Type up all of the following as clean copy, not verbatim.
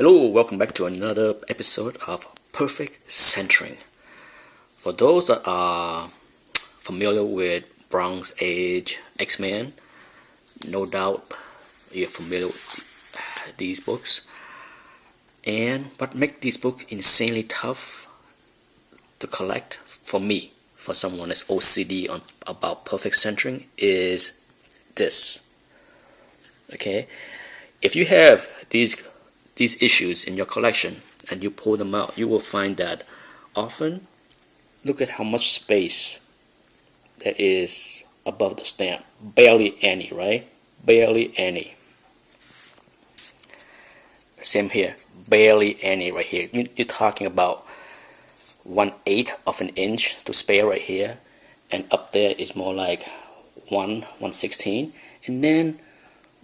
Hello, welcome back to another episode of Perfect Centering. For those that are familiar with Bronze Age X-Men, no doubt you're familiar with these books. And what makes these books insanely tough to collect for me, for someone that's OCD about perfect centering, is this. Okay, if you have these issues in your collection and you pull them out, you will find that often, look at how much space there is above the stamp. Barely any, right? Barely any. Same here, barely any right here. You're talking about 1/8 of an inch to spare right here, and up there is more like 1/16, and then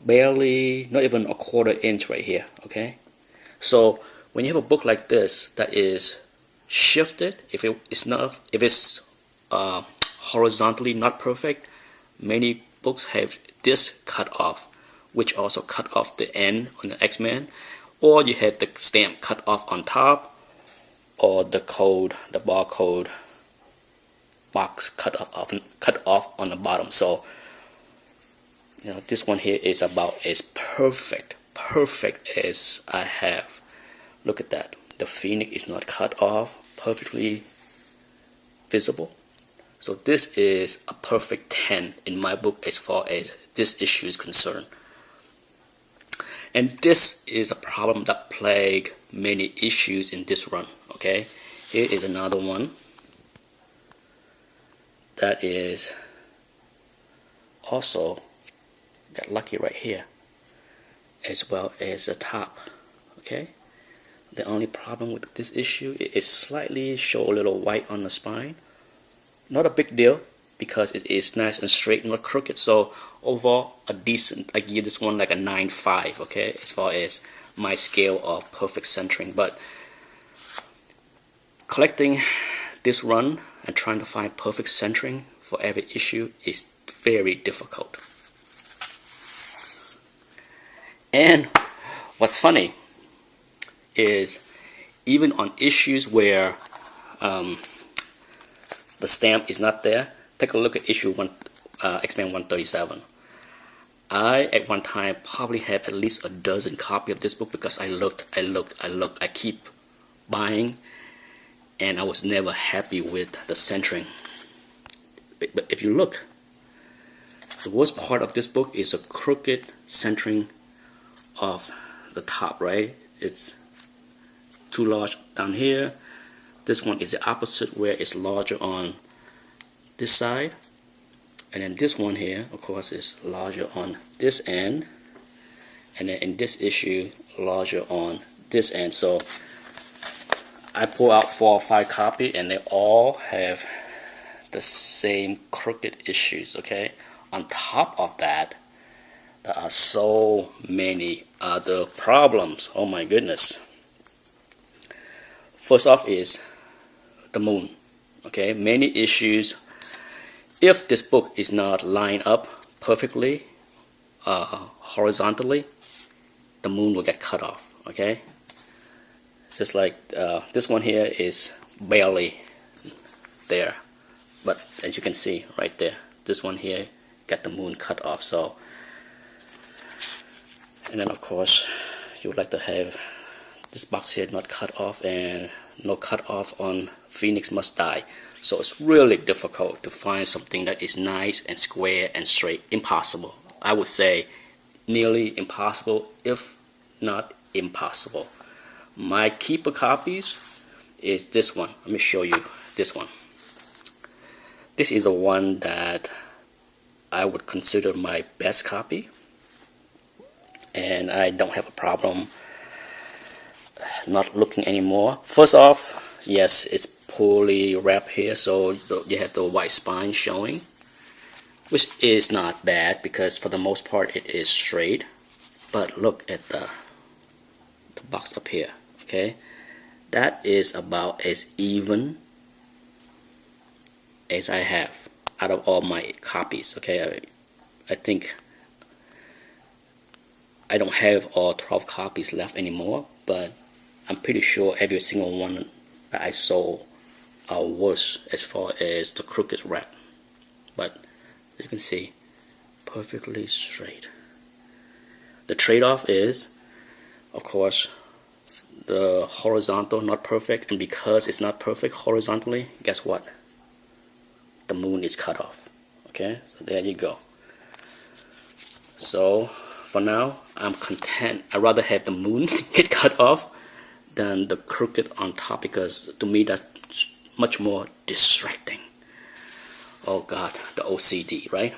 barely, not even a 1/4 inch right here. Okay, so when you have a book like this that is shifted, if it's horizontally not perfect, many books have this cut off, which also cut off the end on the X-Men, or you have the stamp cut off on top, or the barcode box cut off on the bottom. So this one here is about as perfect as I have. Look at that. The Phoenix is not cut off, perfectly visible. So this is a perfect 10 in my book as far as this issue is concerned. And this is a problem that plagued many issues in this run. Okay, here is another one that is also got lucky right here, as well as the top. Okay, the only problem with this issue is slightly show a little white on the spine. Not a big deal because it is nice and straight, not crooked. So overall, a decent. I give this one like a 9.5. Okay, as far as my scale of perfect centering. But collecting this run and trying to find perfect centering for every issue is very difficult. And what's funny is even on issues where the stamp is not there, take a look at issue X-Men 137. I at one time probably had at least a dozen copies of this book because I looked, I keep buying, and I was never happy with the centering. But if you look, the worst part of this book is a crooked centering of the top, right? It's too large down here. This one is the opposite, where it's larger on this side, and then this one here, of course, is larger on this end, and then in this issue, larger on this end. So I pull out 4 or 5 copies, and they all have the same crooked issues. Okay, on top of that, there are so many other problems. Oh my goodness. First off is the moon. Okay, many issues. If this book is not lined up perfectly horizontally, the moon will get cut off. Okay, just like this one here is barely there, but as you can see right there, this one here got the moon cut off. So, and then of course you would like to have this box here not cut off, and no cut off on Phoenix Must Die. So it's really difficult to find something that is nice and square and straight. Impossible. I would say nearly impossible, if not impossible. My keeper copies is this one. Let me show you this one. This is the one that I would consider my best copy, and I don't have a problem not looking anymore. First off, yes, it's poorly wrapped here, so you have the white spine showing, which is not bad because for the most part it is straight. But look at the box up here. Okay, that is about as even as I have out of all my copies. Okay, I think I don't have all 12 copies left anymore, but I'm pretty sure every single one that I saw are worse as far as the crooked wrap. But as you can see, perfectly straight. The trade-off is, of course, the horizontal not perfect, and because it's not perfect horizontally, guess what? The moon is cut off. Okay, so there you go. So for now, I'm content. I'd rather have the moon get cut off than the crooked on top, because to me that's much more distracting. Oh God, the OCD, right?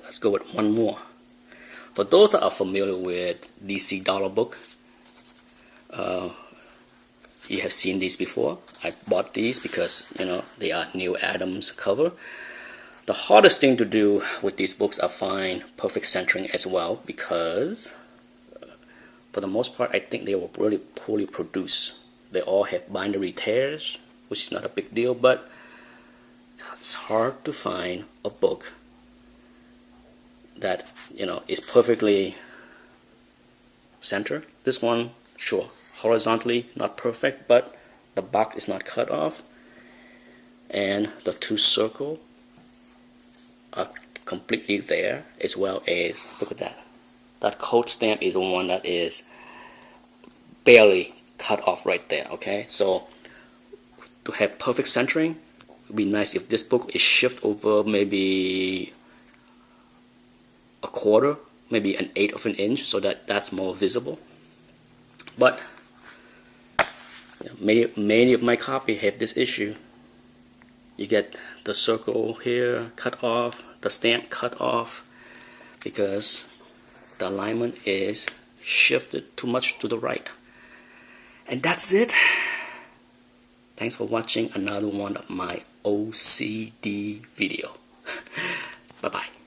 Let's go with one more. For those that are familiar with DC Dollar Book, you have seen these before. I bought these because, you know, they are Neal Adams cover. The hardest thing to do with these books, I find perfect centering as well, because for the most part, I think they were really poorly produced. They all have bindery tears, which is not a big deal, but it's hard to find a book that, you know, is perfectly centered. This one, sure, horizontally not perfect, but the back is not cut off, and the two circles are completely there, as well as, look at that. That code stamp is the one that is barely cut off right there, okay? So to have perfect centering, it would be nice if this book is shift over maybe a quarter, maybe an 1/8 of an inch, so that that's more visible. But you know, many of my copy have this issue. You get the circle here cut off, the stamp cut off, because the alignment is shifted too much to the right. And that's it. Thanks for watching another one of my OCD video. Bye bye.